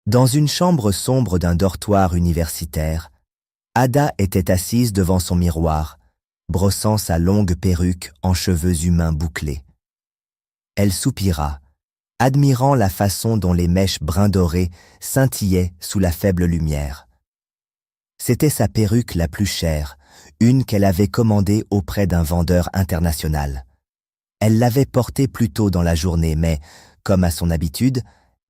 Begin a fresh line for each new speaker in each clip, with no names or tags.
Dans une chambre sombre d'un dortoir universitaire, Ada était assise devant son miroir, brossant sa longue perruque en cheveux humains bouclés. Elle soupira, admirant la façon dont les mèches brun doré scintillaient sous la faible lumière. C'était sa perruque la plus chère, une qu'elle avait commandée auprès d'un vendeur international. Elle l'avait portée plus tôt dans la journée, mais, comme à son habitude,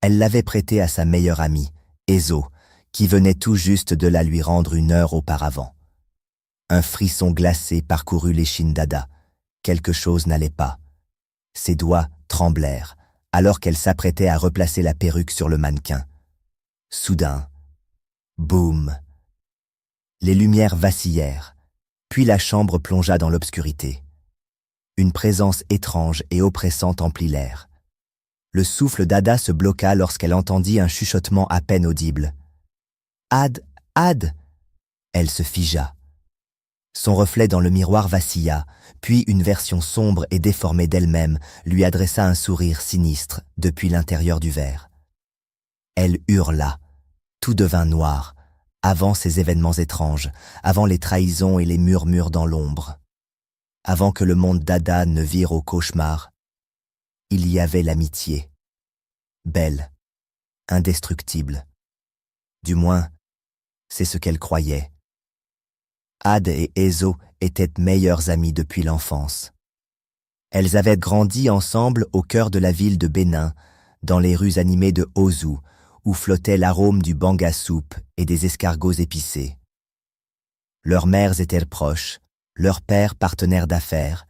elle l'avait prêtée à sa meilleure amie, Ezo, qui venait tout juste de la lui rendre une heure auparavant. Un frisson glacé parcourut l'échine d'Ada. Quelque chose n'allait pas. Ses doigts tremblèrent, alors qu'elle s'apprêtait à replacer la perruque sur le mannequin. Soudain, boum! Les lumières vacillèrent, puis la chambre plongea dans l'obscurité. Une présence étrange et oppressante emplit l'air. Le souffle d'Ada se bloqua lorsqu'elle entendit un chuchotement à peine audible. « Ad, Ad !» Elle se figea. Son reflet dans le miroir vacilla, puis une version sombre et déformée d'elle-même lui adressa un sourire sinistre depuis l'intérieur du verre. Elle hurla. Tout devint noir, avant ces événements étranges, avant les trahisons et les murmures dans l'ombre. Avant que le monde d'Ada ne vire au cauchemar, il y avait l'amitié. Belle, indestructible. Du moins, c'est ce qu'elle croyait. Ad et Ezo étaient meilleures amies depuis l'enfance. Elles avaient grandi ensemble au cœur de la ville de Bénin, dans les rues animées de Ozu, où flottait l'arôme du banga soup et des escargots épicés. Leurs mères étaient proches, leurs pères partenaires d'affaires,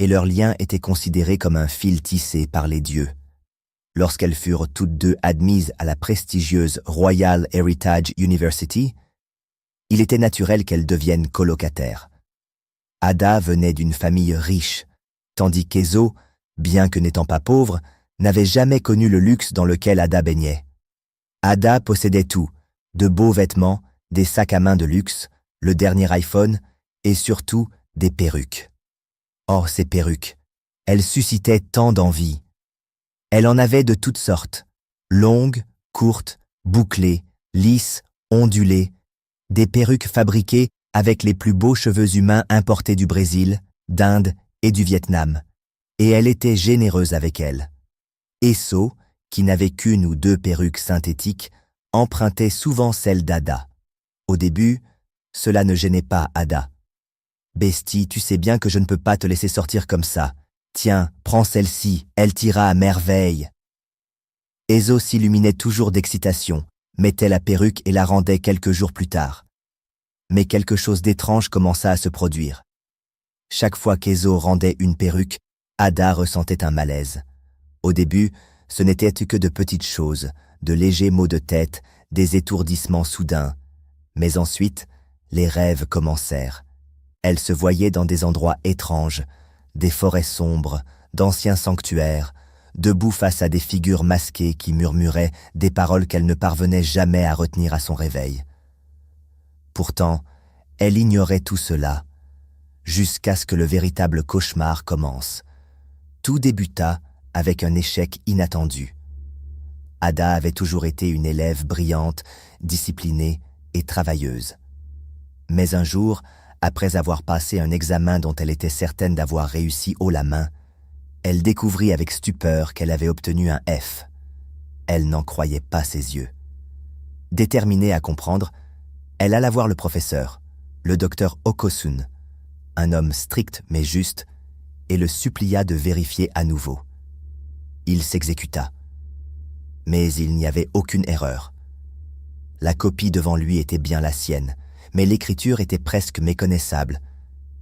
et leur lien était considéré comme un fil tissé par les dieux. Lorsqu'elles furent toutes deux admises à la prestigieuse Royal Heritage University, il était naturel qu'elles deviennent colocataires. Ada venait d'une famille riche, tandis qu'Ezo, bien que n'étant pas pauvre, n'avait jamais connu le luxe dans lequel Ada baignait. Ada possédait tout, de beaux vêtements, des sacs à main de luxe, le dernier iPhone et surtout des perruques. Oh, ces perruques! Elles suscitaient tant d'envie. Elle en avait de toutes sortes, longues, courtes, bouclées, lisses, ondulées, des perruques fabriquées avec les plus beaux cheveux humains importés du Brésil, d'Inde et du Vietnam. Et elle était généreuse avec elles. Esso, qui n'avait qu'une ou deux perruques synthétiques, empruntait souvent celles d'Ada. Au début, cela ne gênait pas Ada. « Bestie, tu sais bien que je ne peux pas te laisser sortir comme ça. Tiens, prends celle-ci, elle t'ira à merveille. » Ezo s'illuminait toujours d'excitation, mettait la perruque et la rendait quelques jours plus tard. Mais quelque chose d'étrange commença à se produire. Chaque fois qu'Ezo rendait une perruque, Ada ressentait un malaise. Au début, ce n'était que de petites choses, de légers maux de tête, des étourdissements soudains. Mais ensuite, les rêves commencèrent. Elle se voyait dans des endroits étranges, des forêts sombres, d'anciens sanctuaires, debout face à des figures masquées qui murmuraient des paroles qu'elle ne parvenait jamais à retenir à son réveil. Pourtant, elle ignorait tout cela, jusqu'à ce que le véritable cauchemar commence. Tout débuta avec un échec inattendu. Ada avait toujours été une élève brillante, disciplinée et travailleuse. Mais un jour, après avoir passé un examen dont elle était certaine d'avoir réussi haut la main, elle découvrit avec stupeur qu'elle avait obtenu un F. Elle n'en croyait pas ses yeux. Déterminée à comprendre, elle alla voir le professeur, le docteur Okosun, un homme strict mais juste, et le supplia de vérifier à nouveau. Il s'exécuta. Mais il n'y avait aucune erreur. La copie devant lui était bien la sienne, mais l'écriture était presque méconnaissable,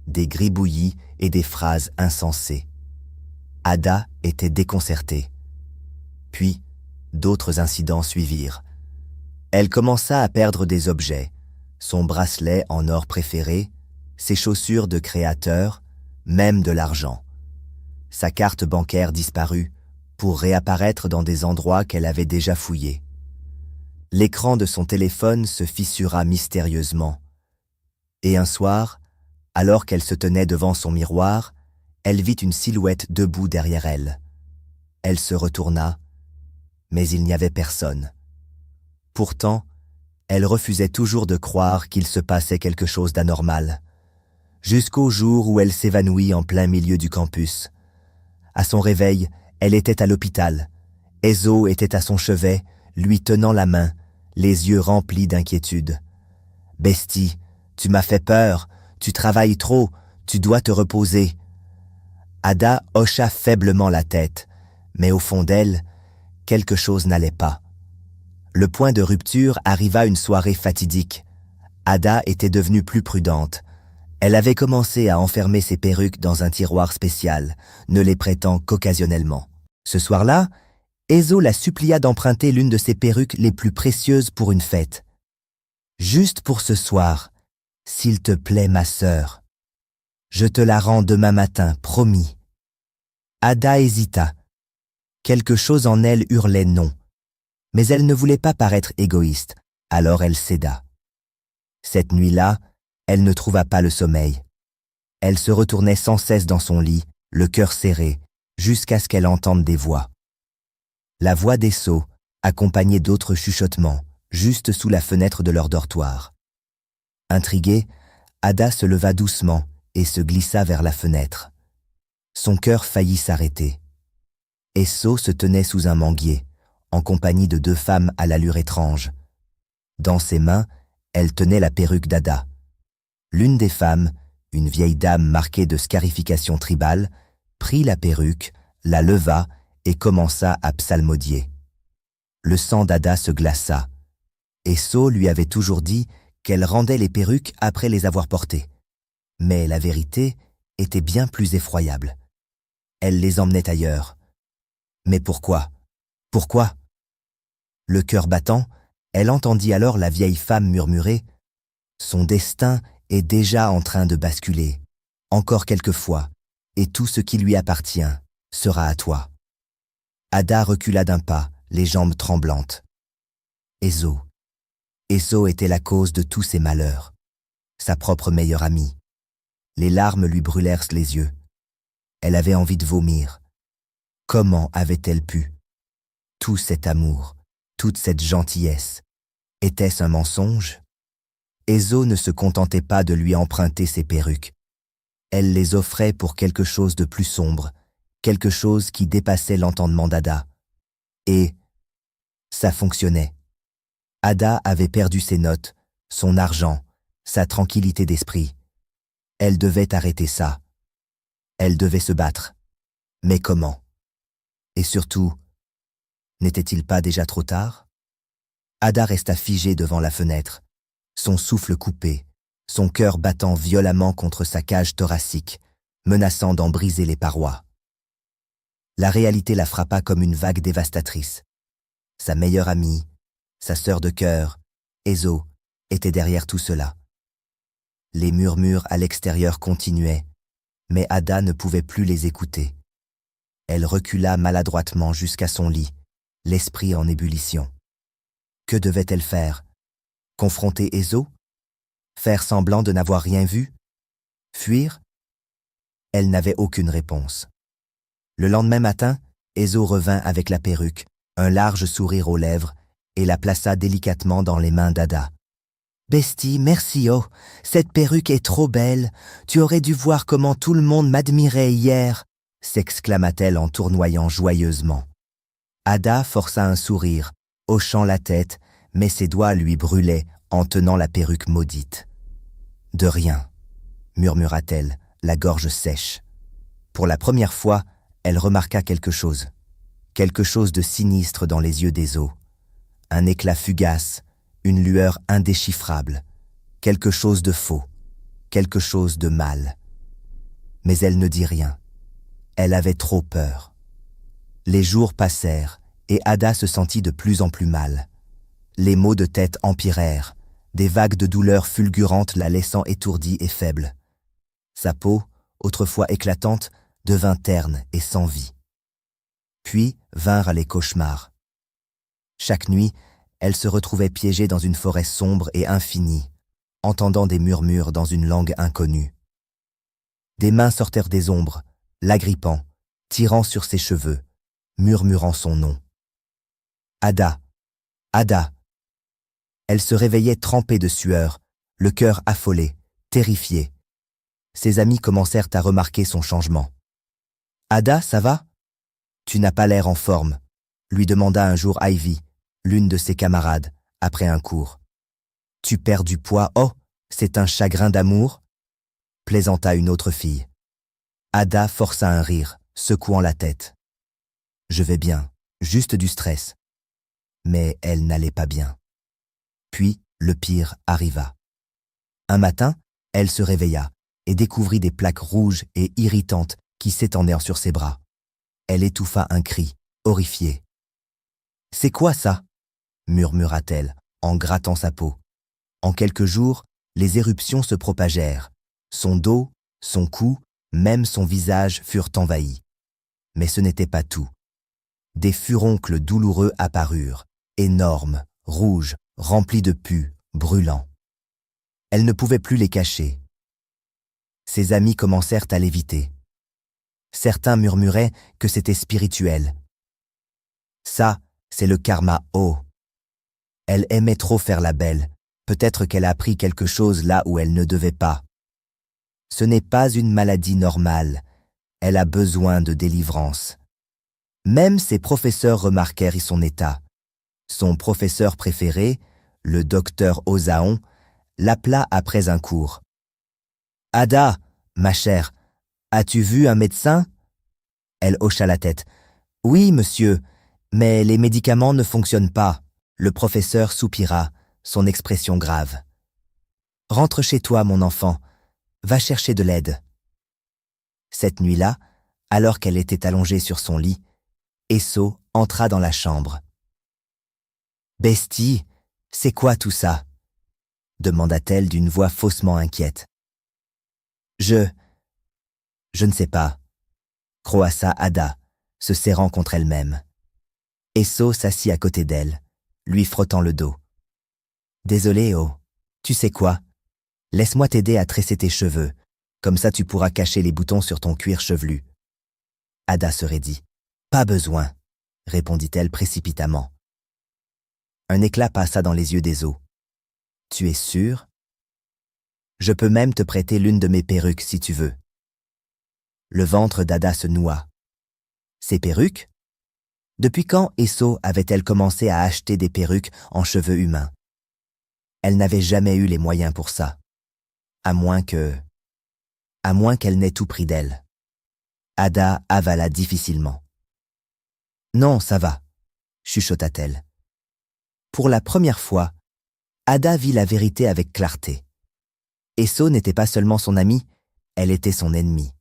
des gribouillis et des phrases insensées. Ada était déconcertée. Puis, d'autres incidents suivirent. Elle commença à perdre des objets, son bracelet en or préféré, ses chaussures de créateur, même de l'argent. Sa carte bancaire disparut, pour réapparaître dans des endroits qu'elle avait déjà fouillés. L'écran de son téléphone se fissura mystérieusement. Et un soir, alors qu'elle se tenait devant son miroir, elle vit une silhouette debout derrière elle. Elle se retourna, mais il n'y avait personne. Pourtant, elle refusait toujours de croire qu'il se passait quelque chose d'anormal. Jusqu'au jour où elle s'évanouit en plein milieu du campus. À son réveil, elle était à l'hôpital. Ezo était à son chevet, lui tenant la main, les yeux remplis d'inquiétude. « Bestie, tu m'as fait peur, tu travailles trop, tu dois te reposer. » Ada hocha faiblement la tête, mais au fond d'elle, quelque chose n'allait pas. Le point de rupture arriva une soirée fatidique. Ada était devenue plus prudente. Elle avait commencé à enfermer ses perruques dans un tiroir spécial, ne les prêtant qu'occasionnellement. Ce soir-là, Ezo la supplia d'emprunter l'une de ses perruques les plus précieuses pour une fête. « Juste pour ce soir, s'il te plaît, ma sœur. Je te la rends demain matin, promis. » Ada hésita. Quelque chose en elle hurlait non. Mais elle ne voulait pas paraître égoïste, alors elle céda. Cette nuit-là, elle ne trouva pas le sommeil. Elle se retournait sans cesse dans son lit, le cœur serré, jusqu'à ce qu'elle entende des voix. La voix d'Ezo, accompagnée d'autres chuchotements, juste sous la fenêtre de leur dortoir. Intriguée, Ada se leva doucement et se glissa vers la fenêtre. Son cœur faillit s'arrêter. Ezo se tenait sous un manguier, en compagnie de deux femmes à l'allure étrange. Dans ses mains, elle tenait la perruque d'Ada. L'une des femmes, une vieille dame marquée de scarifications tribales, prit la perruque, la leva et commença à psalmodier. Le sang d'Ada se glaça. Ezo lui avait toujours dit qu'elle rendait les perruques après les avoir portées. Mais la vérité était bien plus effroyable. Elle les emmenait ailleurs. Mais pourquoi? Pourquoi? Le cœur battant, elle entendit alors la vieille femme murmurer « Son destin est déjà en train de basculer. Encore quelques fois, et tout ce qui lui appartient sera à toi. » Ada recula d'un pas, les jambes tremblantes. Ezo. Ezo était la cause de tous ses malheurs. Sa propre meilleure amie. Les larmes lui brûlèrent les yeux. Elle avait envie de vomir. Comment avait-elle pu? Tout cet amour, toute cette gentillesse, était-ce un mensonge? Ezo ne se contentait pas de lui emprunter ses perruques. Elle les offrait pour quelque chose de plus sombre, quelque chose qui dépassait l'entendement d'Ada. Et ça fonctionnait. Ada avait perdu ses notes, son argent, sa tranquillité d'esprit. Elle devait arrêter ça. Elle devait se battre. Mais comment? Et surtout, n'était-il pas déjà trop tard? Ada resta figée devant la fenêtre, son souffle coupé, son cœur battant violemment contre sa cage thoracique, menaçant d'en briser les parois. La réalité la frappa comme une vague dévastatrice. Sa meilleure amie, sa sœur de cœur, Ezo, était derrière tout cela. Les murmures à l'extérieur continuaient, mais Ada ne pouvait plus les écouter. Elle recula maladroitement jusqu'à son lit, l'esprit en ébullition. Que devait-elle faire? Confronter Ezo? Faire semblant de n'avoir rien vu? Fuir? Elle n'avait aucune réponse. Le lendemain matin, Ezo revint avec la perruque, un large sourire aux lèvres, et la plaça délicatement dans les mains d'Ada. « Bestie, merci, oh, cette perruque est trop belle. Tu aurais dû voir comment tout le monde m'admirait hier !» s'exclama-t-elle en tournoyant joyeusement. Ada força un sourire, hochant la tête, mais ses doigts lui brûlaient en tenant la perruque maudite. « De rien », murmura-t-elle, la gorge sèche. Pour la première fois, elle remarqua quelque chose de sinistre dans les yeux d'Ezo. Un éclat fugace, une lueur indéchiffrable, quelque chose de faux, quelque chose de mal. Mais elle ne dit rien. Elle avait trop peur. Les jours passèrent et Ada se sentit de plus en plus mal. Les maux de tête empirèrent, des vagues de douleur fulgurantes la laissant étourdie et faible. Sa peau, autrefois éclatante, devint terne et sans vie. Puis vinrent les cauchemars. Chaque nuit, elle se retrouvait piégée dans une forêt sombre et infinie, entendant des murmures dans une langue inconnue. Des mains sortirent des ombres, l'agrippant, tirant sur ses cheveux, murmurant son nom. « Ada, Ada !» Elle se réveillait trempée de sueur, le cœur affolé, terrifiée. Ses amis commencèrent à remarquer son changement. « Ada, ça va ? Tu n'as pas l'air en forme », lui demanda un jour Ivy, l'une de ses camarades, après un cours. « Tu perds du poids, oh, c'est un chagrin d'amour ?» plaisanta une autre fille. Ada força un rire, secouant la tête. « Je vais bien, juste du stress. » Mais elle n'allait pas bien. Puis, le pire arriva. Un matin, elle se réveilla et découvrit des plaques rouges et irritantes qui s'étendaient sur ses bras. Elle étouffa un cri, horrifiée. « C'est quoi ça ?» murmura-t-elle en grattant sa peau. En quelques jours, les éruptions se propagèrent. Son dos, son cou, même son visage furent envahis. Mais ce n'était pas tout. Des furoncles douloureux apparurent, énormes, rouges, remplis de pus, brûlants. Elle ne pouvait plus les cacher. Ses amis commencèrent à l'éviter. Certains murmuraient que c'était spirituel. Ça, c'est le karma, oh. Elle aimait trop faire la belle. Peut-être qu'elle a appris quelque chose là où elle ne devait pas. Ce n'est pas une maladie normale. Elle a besoin de délivrance. Même ses professeurs remarquèrent son état. Son professeur préféré, le docteur Ozaon, l'appela après un cours. « Ada, ma chère, as-tu vu un médecin ?» Elle hocha la tête. « Oui, monsieur, mais les médicaments ne fonctionnent pas. » Le professeur soupira, son expression grave. « Rentre chez toi, mon enfant. Va chercher de l'aide. » Cette nuit-là, alors qu'elle était allongée sur son lit, Esso entra dans la chambre. « Bestie, c'est quoi tout ça ?» demanda-t-elle d'une voix faussement inquiète. « Je ne sais pas, » croassa Ada, se serrant contre elle-même. Esso s'assit à côté d'elle, lui frottant le dos. « Désolé, oh, tu sais quoi? Laisse-moi t'aider à tresser tes cheveux, comme ça tu pourras cacher les boutons sur ton cuir chevelu. » Ada se raidit. « Pas besoin, » répondit-elle précipitamment. Un éclat passa dans les yeux d'Esso. « Tu es sûr? Je peux même te prêter l'une de mes perruques si tu veux. » Le ventre d'Ada se noua. « Ces perruques? Depuis quand Esso avait-elle commencé à acheter des perruques en cheveux humains? Elle n'avait jamais eu les moyens pour ça. À moins qu'elle n'ait tout pris d'elle. Ada avala difficilement. « Non, ça va, » chuchota-t-elle. Pour la première fois, Ada vit la vérité avec clarté. Esso n'était pas seulement son amie, elle était son ennemie.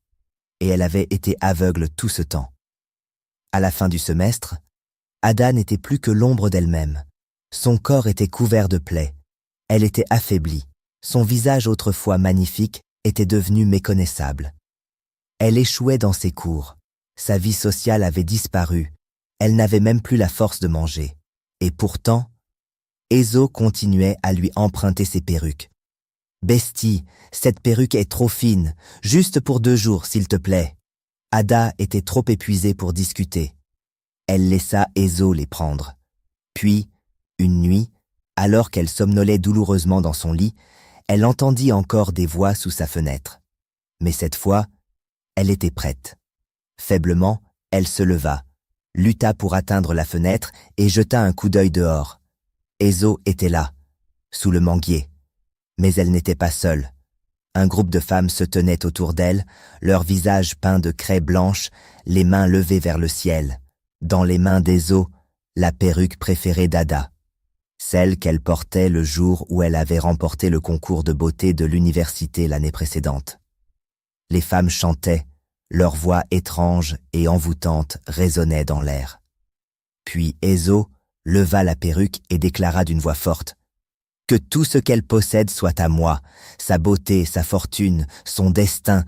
Et elle avait été aveugle tout ce temps. À la fin du semestre, Ada n'était plus que l'ombre d'elle-même. Son corps était couvert de plaies. Elle était affaiblie. Son visage autrefois magnifique était devenu méconnaissable. Elle échouait dans ses cours. Sa vie sociale avait disparu. Elle n'avait même plus la force de manger. Et pourtant, Esso continuait à lui emprunter ses perruques. « Bestie, cette perruque est trop fine. Juste pour 2 jours, s'il te plaît. » Ada était trop épuisée pour discuter. Elle laissa Esso les prendre. Puis, une nuit, alors qu'elle somnolait douloureusement dans son lit, elle entendit encore des voix sous sa fenêtre. Mais cette fois, elle était prête. Faiblement, elle se leva, lutta pour atteindre la fenêtre et jeta un coup d'œil dehors. Esso était là, sous le manguier. Mais elle n'était pas seule. Un groupe de femmes se tenait autour d'elle, leurs visages peints de craie blanche, les mains levées vers le ciel. Dans les mains d'Esso, la perruque préférée d'Ada, celle qu'elle portait le jour où elle avait remporté le concours de beauté de l'université l'année précédente. Les femmes chantaient, leurs voix étranges et envoûtantes résonnaient dans l'air. Puis Esso leva la perruque et déclara d'une voix forte: « Que tout ce qu'elle possède soit à moi, sa beauté, sa fortune, son destin,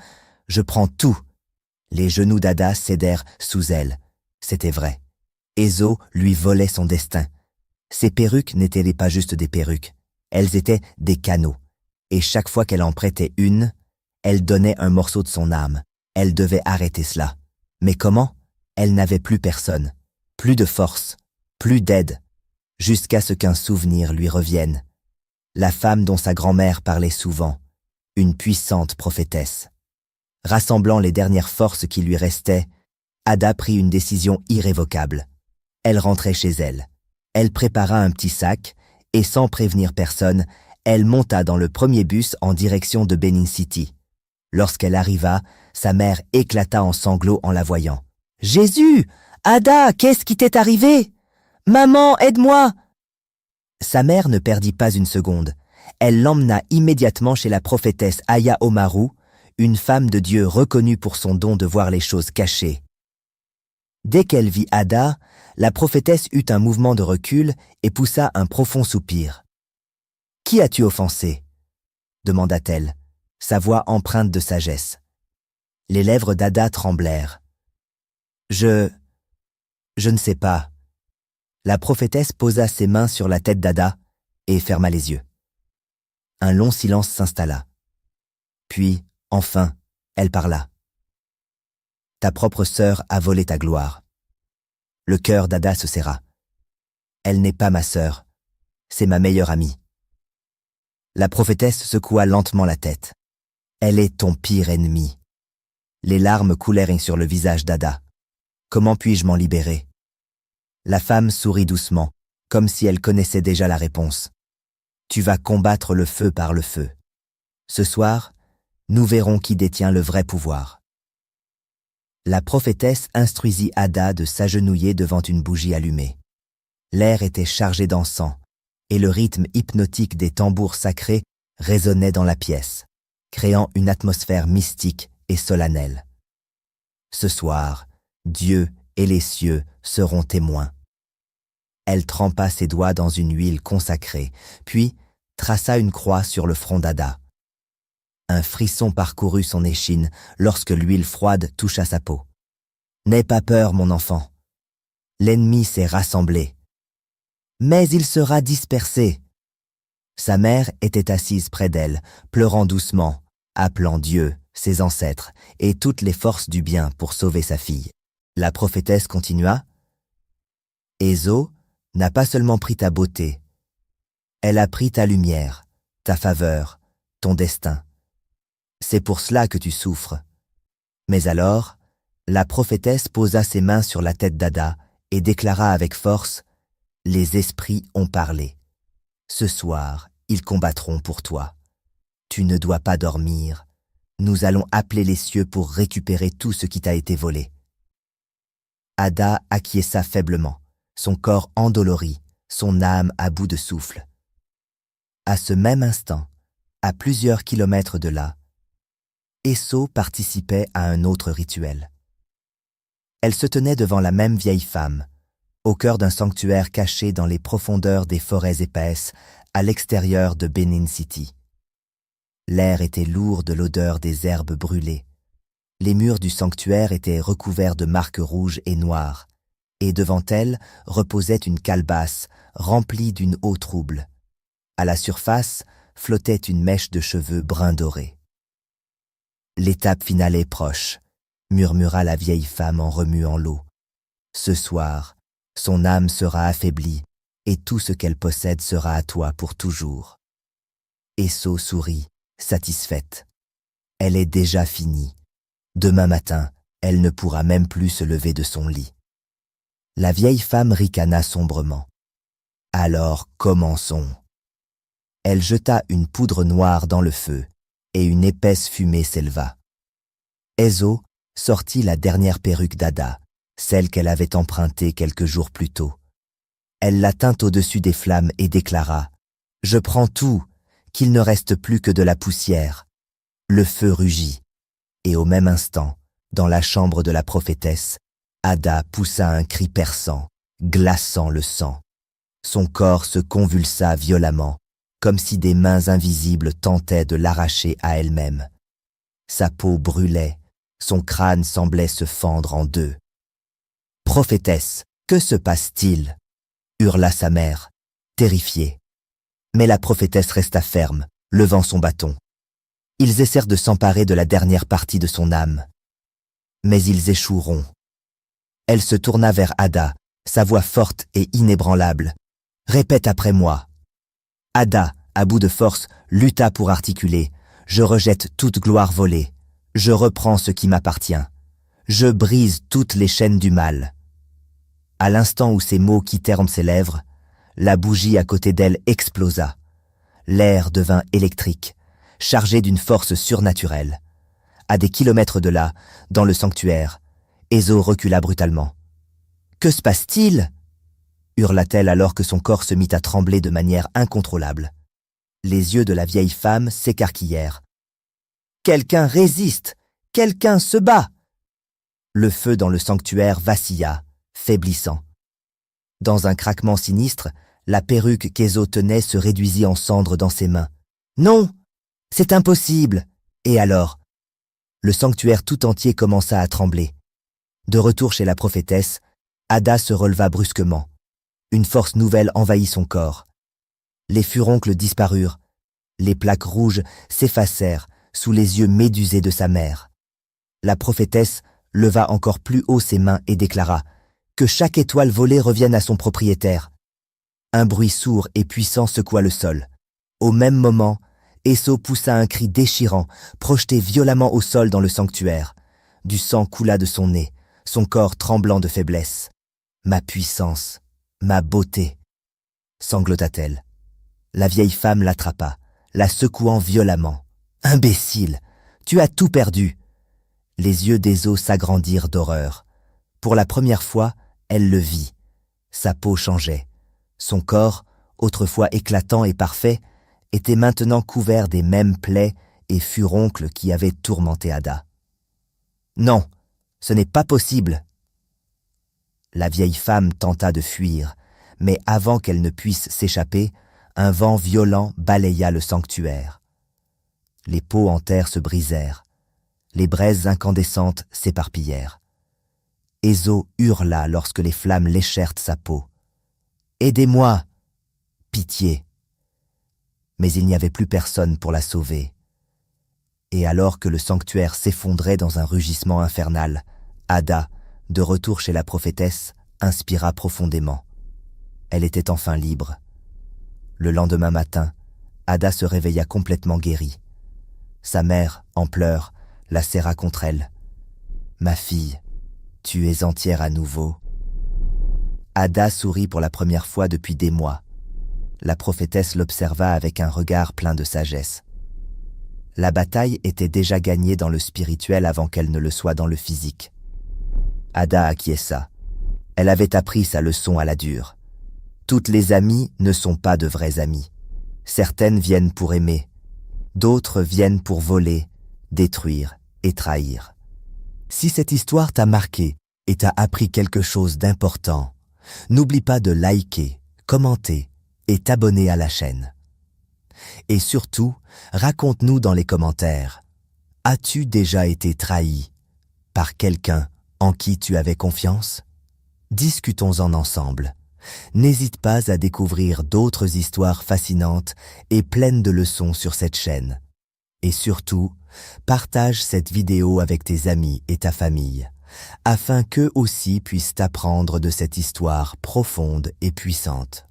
je prends tout. » Les genoux d'Ada cédèrent sous elle. C'était vrai. Esso lui volait son destin. Ses perruques n'étaient pas juste des perruques, elles étaient des canaux. Et chaque fois qu'elle en prêtait une, elle donnait un morceau de son âme. Elle devait arrêter cela. Mais comment? Elle n'avait plus personne, plus de force, plus d'aide, jusqu'à ce qu'un souvenir lui revienne. la femme dont sa grand-mère parlait souvent, une puissante prophétesse. Rassemblant les dernières forces qui lui restaient, Ada prit une décision irrévocable. Elle rentrait chez elle. Elle prépara un petit sac et sans prévenir personne, elle monta dans le premier bus en direction de Benin City. Lorsqu'elle arriva, sa mère éclata en sanglots en la voyant. « Jésus! Ada, qu'est-ce qui t'est arrivé? Maman, aide-moi !» Sa mère ne perdit pas une seconde. Elle l'emmena immédiatement chez la prophétesse Aya Omaru, une femme de Dieu reconnue pour son don de voir les choses cachées. Dès qu'elle vit Ada, la prophétesse eut un mouvement de recul et poussa un profond soupir. « Qui as-tu offensé ?» demanda-t-elle, sa voix empreinte de sagesse. Les lèvres d'Ada tremblèrent. « Je ne sais pas. » La prophétesse posa ses mains sur la tête d'Ada et ferma les yeux. Un long silence s'installa. Puis, enfin, elle parla. « Ta propre sœur a volé ta gloire. » Le cœur d'Ada se serra. « Elle n'est pas ma sœur, c'est ma meilleure amie. » La prophétesse secoua lentement la tête. « Elle est ton pire ennemi. » Les larmes coulèrent sur le visage d'Ada. « Comment puis-je m'en libérer ?» La femme sourit doucement, comme si elle connaissait déjà la réponse. « Tu vas combattre le feu par le feu. Ce soir, nous verrons qui détient le vrai pouvoir. » La prophétesse instruisit Ada de s'agenouiller devant une bougie allumée. L'air était chargé d'encens, et le rythme hypnotique des tambours sacrés résonnait dans la pièce, créant une atmosphère mystique et solennelle. Ce soir, Dieu et les cieux seront témoins. Elle trempa ses doigts dans une huile consacrée, puis traça une croix sur le front d'Ada. Un frisson parcourut son échine lorsque l'huile froide toucha sa peau. « N'aie pas peur, mon enfant. L'ennemi s'est rassemblé. Mais il sera dispersé. » Sa mère était assise près d'elle, pleurant doucement, appelant Dieu, ses ancêtres et toutes les forces du bien pour sauver sa fille. La prophétesse continua. « Ézo n'a pas seulement pris ta beauté, elle a pris ta lumière, ta faveur, ton destin. C'est pour cela que tu souffres. » Mais alors, la prophétesse posa ses mains sur la tête d'Ada et déclara avec force « Les esprits ont parlé. Ce soir, ils combattront pour toi. Tu ne dois pas dormir. Nous allons appeler les cieux pour récupérer tout ce qui t'a été volé. » Ada acquiesça faiblement, son corps endolori, son âme à bout de souffle. À ce même instant, à plusieurs kilomètres de là, Eso participait à un autre rituel. Elle se tenait devant la même vieille femme, au cœur d'un sanctuaire caché dans les profondeurs des forêts épaisses, à l'extérieur de Benin City. L'air était lourd de l'odeur des herbes brûlées. Les murs du sanctuaire étaient recouverts de marques rouges et noires, et devant elle reposait une calebasse remplie d'une eau trouble. À la surface flottait une mèche de cheveux brun dorés. « L'étape finale est proche, » murmura la vieille femme en remuant l'eau. « Ce soir, son âme sera affaiblie, et tout ce qu'elle possède sera à toi pour toujours. » Eso sourit, satisfaite. Elle est déjà finie. Demain matin, elle ne pourra même plus se lever de son lit. La vieille femme ricana sombrement. « Alors commençons. » Elle jeta une poudre noire dans le feu, et une épaisse fumée s'éleva. Ézo sortit la dernière perruque d'Ada, celle qu'elle avait empruntée quelques jours plus tôt. Elle la tint au-dessus des flammes et déclara « Je prends tout, qu'il ne reste plus que de la poussière. » Le feu rugit, et au même instant, dans la chambre de la prophétesse, Ada poussa un cri perçant, glaçant le sang. Son corps se convulsa violemment, comme si des mains invisibles tentaient de l'arracher à elle-même. Sa peau brûlait, son crâne semblait se fendre en deux. « Prophétesse, que se passe-t-il » hurla sa mère, terrifiée. Mais la prophétesse resta ferme, levant son bâton. Ils essayèrent de s'emparer de la dernière partie de son âme. Mais ils échoueront. Elle se tourna vers Ada, sa voix forte et inébranlable. « Répète après moi. » Ada à bout de force, lutta pour articuler. Je rejette toute gloire volée. Je reprends ce qui m'appartient. Je brise toutes les chaînes du mal. À l'instant où ces mots quittèrent ses lèvres, la bougie à côté d'elle explosa. L'air devint électrique, chargé d'une force surnaturelle. À des kilomètres de là, dans le sanctuaire, Ezo recula brutalement. « Que se passe-t-il » hurla-t-elle alors que son corps se mit à trembler de manière incontrôlable. Les yeux de la vieille femme s'écarquillèrent. « Quelqu'un résiste! Quelqu'un se bat !» Le feu dans le sanctuaire vacilla, faiblissant. Dans un craquement sinistre, la perruque qu'Ezo tenait se réduisit en cendres dans ses mains. « Non! C'est impossible !» Et alors? Le sanctuaire tout entier commença à trembler. De retour chez la prophétesse, Ada se releva brusquement. Une force nouvelle envahit son corps. Les furoncles disparurent. Les plaques rouges s'effacèrent sous les yeux médusés de sa mère. La prophétesse leva encore plus haut ses mains et déclara « Que chaque étoile volée revienne à son propriétaire ». Un bruit sourd et puissant secoua le sol. Au même moment, Esso poussa un cri déchirant, projeté violemment au sol dans le sanctuaire. Du sang coula de son nez, son corps tremblant de faiblesse. « Ma puissance, ma beauté !» sanglota-t-elle. La vieille femme l'attrapa, la secouant violemment. « Imbécile, tu as tout perdu !» Les yeux d'Ezo s'agrandirent d'horreur. Pour la première fois, elle le vit. Sa peau changeait. Son corps, autrefois éclatant et parfait, était maintenant couvert des mêmes plaies et furoncles qui avaient tourmenté Ada. « Non, ce n'est pas possible !» La vieille femme tenta de fuir, mais avant qu'elle ne puisse s'échapper, un vent violent balaya le sanctuaire. Les pots en terre se brisèrent. Les braises incandescentes s'éparpillèrent. Ezo hurla lorsque les flammes léchèrent sa peau. « Aidez-moi ! Pitié !» Mais il n'y avait plus personne pour la sauver. Et alors que le sanctuaire s'effondrait dans un rugissement infernal, Ada, de retour chez la prophétesse, inspira profondément. Elle était enfin libre. Le lendemain matin, Ada se réveilla complètement guérie. Sa mère, en pleurs, la serra contre elle. « Ma fille, tu es entière à nouveau. » Ada sourit pour la première fois depuis des mois. La prophétesse l'observa avec un regard plein de sagesse. La bataille était déjà gagnée dans le spirituel avant qu'elle ne le soit dans le physique. Ada acquiesça. Elle avait appris sa leçon à la dure. Toutes les amies ne sont pas de vraies amies. Certaines viennent pour aimer. D'autres viennent pour voler, détruire et trahir. Si cette histoire t'a marqué et t'a appris quelque chose d'important, n'oublie pas de liker, commenter et t'abonner à la chaîne. Et surtout, raconte-nous dans les commentaires, as-tu déjà été trahi par quelqu'un en qui tu avais confiance? Discutons-en ensemble. N'hésite pas à découvrir d'autres histoires fascinantes et pleines de leçons sur cette chaîne. Et surtout, partage cette vidéo avec tes amis et ta famille, afin qu'eux aussi puissent apprendre de cette histoire profonde et puissante.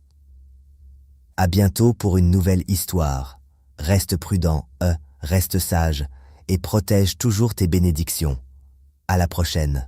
À bientôt pour une nouvelle histoire. Reste prudent, reste sage et protège toujours tes bénédictions. À la prochaine.